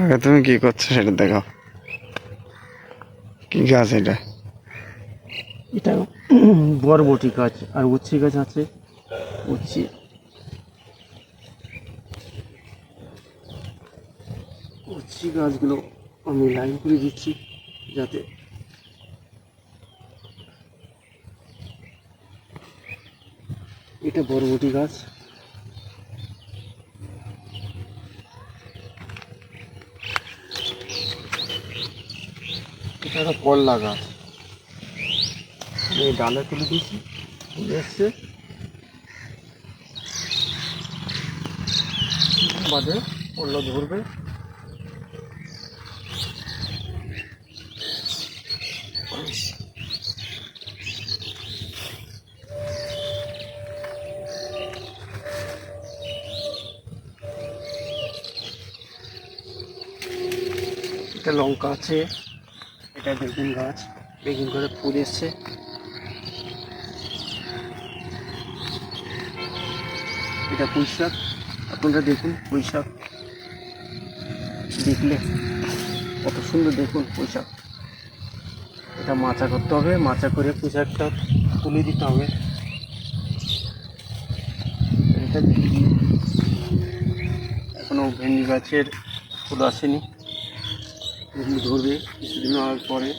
আগে তুমি কি করছো সেটা দেখো। কি গাছ এটা? এটা বরবটি গাছ আর উচ্ছে গাছ আছে। উচ্ছে উচ্ছে গাছগুলো আমি লাইন করে দিচ্ছি যাতে এটা বরবটি গাছ। এটা একটা করলা গাছ, এই ডালে তুলে দিয়েছি, ফুল এসছে, বাদে করলা ধরবে। এটা লঙ্কা আছে, এটা বেগুন গাছ, বেগুন গাছে ফুল এসছে। এটা পুঁই শাক, আপনারা দেখুন পুঁই শাক, দেখলে কত সুন্দর, দেখুন পুঁই শাক। এটা মাচা করতে হবে, মাচা করে পুঁই শাকটা তুলে দিতে হবে। এটা এখনো ভেন্ডি গাছের ফুল আসেনি, এগুলো ধরবে কিছুদিন হওয়ার পরে।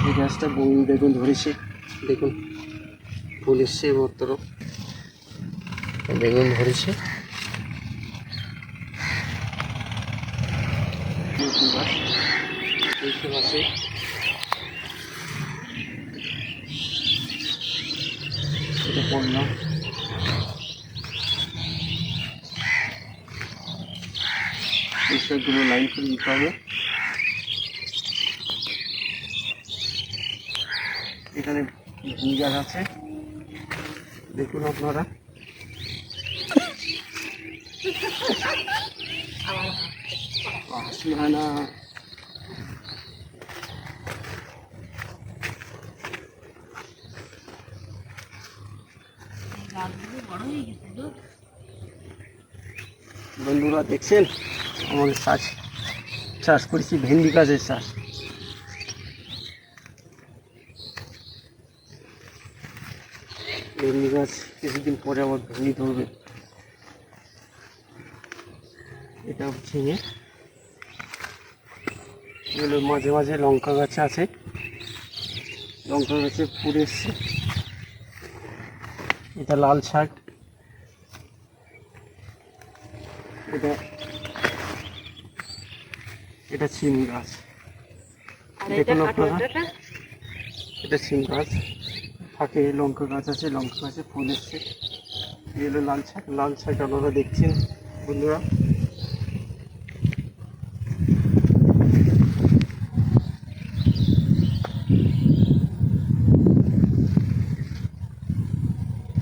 এই গাছটা বেগুন ধরেছে, দেখুন ফুল এসছে মাত্র, বেগুন ধরেছে। আছে এটা করলাম, এইসবগুলো লাইন করে দিতে হবে। এখানে ভেন্ডি গাছ আছে, দেখুন আপনারা। হাসি হয় না, বন্ধুরা দেখছেন আমাদের চাষ করেছি ভেন্ডি গাছের চাষ। ভেন্ডি গাছ কিছুদিন পরে আবার ভেন্ডি ধরবে। এটা ঝিঙে, এগুলো মাঝে মাঝে লঙ্কা গাছ আছে, লঙ্কা গাছে ফুল এসছে। এটা লাল শাক, এটা সিম গাছ, দেখুন আপনারা। এটা সিম গাছ, ফাঁকে লঙ্কা গাছ আছে, লঙ্কা গাছে ফুল এসছে। এগুলো লাল শাক, লাল শাক আপনারা দেখছেন বন্ধুরা।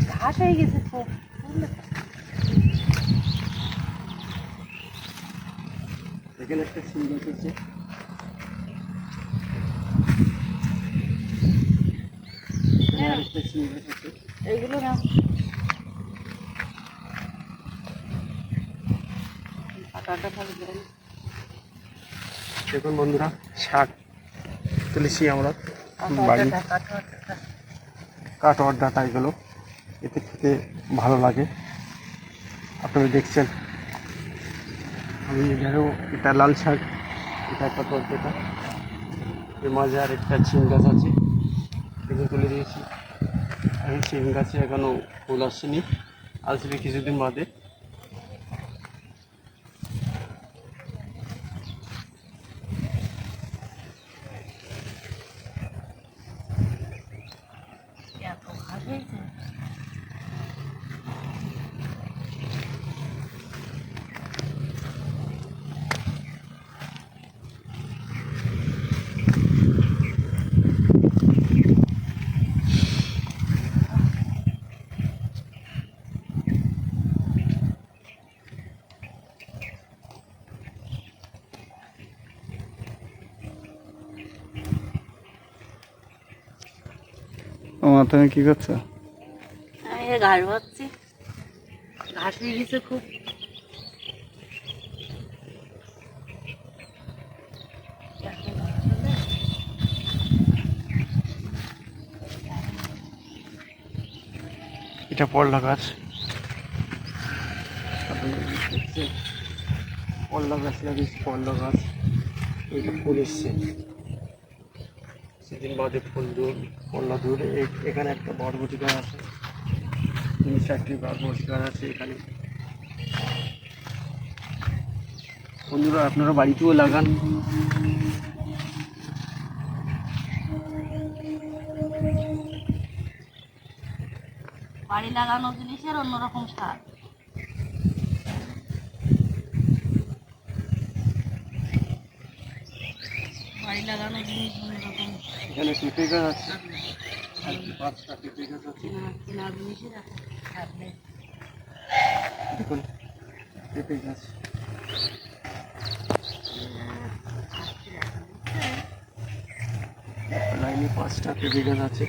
ঘাস হয়ে গেছে, এখানে একটা সিম গাছ আছে, এইগুলো না দেখুন বন্ধুরা, শাক তুলেছি আমরা বাড়ি, কাটোয়ার ডাঁটা, এগুলো এতে খেতে ভালো লাগে। আপনারা দেখছেন আমি এখানেও, এটা লাল শাক, এটা কাটোয়ার ডাঁটা, এর মাঝে আর একটা সিম গাছ আছে, এগুলো তুলে দিয়েছি। আমি সিম গাছে এখনও ফুল আসেনি, আসবে কিছুদিন বাদে। মা তুমি কি করছো? আমি এই ঘাস ভাবছি, ঘাস হয়ে গেছে খুব। এটা পল্লা গাছ, আপনারা দেখছেন পল্লা গাছ লাগিয়েছি, পল্লা গাছ। এইটা ফুল এসছে, সেদিন বাদে ফুল দূর পল্লা দূর। এখানে একটা বরবটি গাছ আছে, 3-4টি বরবটি গাছ আছে এখানে। বন্ধুরা আপনারা বাড়িতেও লাগান। বাড়ি লাগানো জিনিসের অন্যরকম স্বাদ। বাড়ি লাগানো জিনিস অন্যরকম। এখানে পেঁপে গাছ আছে, 5টা পেঁপে গাছ আছে। কেনা জিনিসের এখন স্বাদ নেই। দেখুন পেঁপে গাছ, লাইনে 5টা পেঁপে গাছ আছে।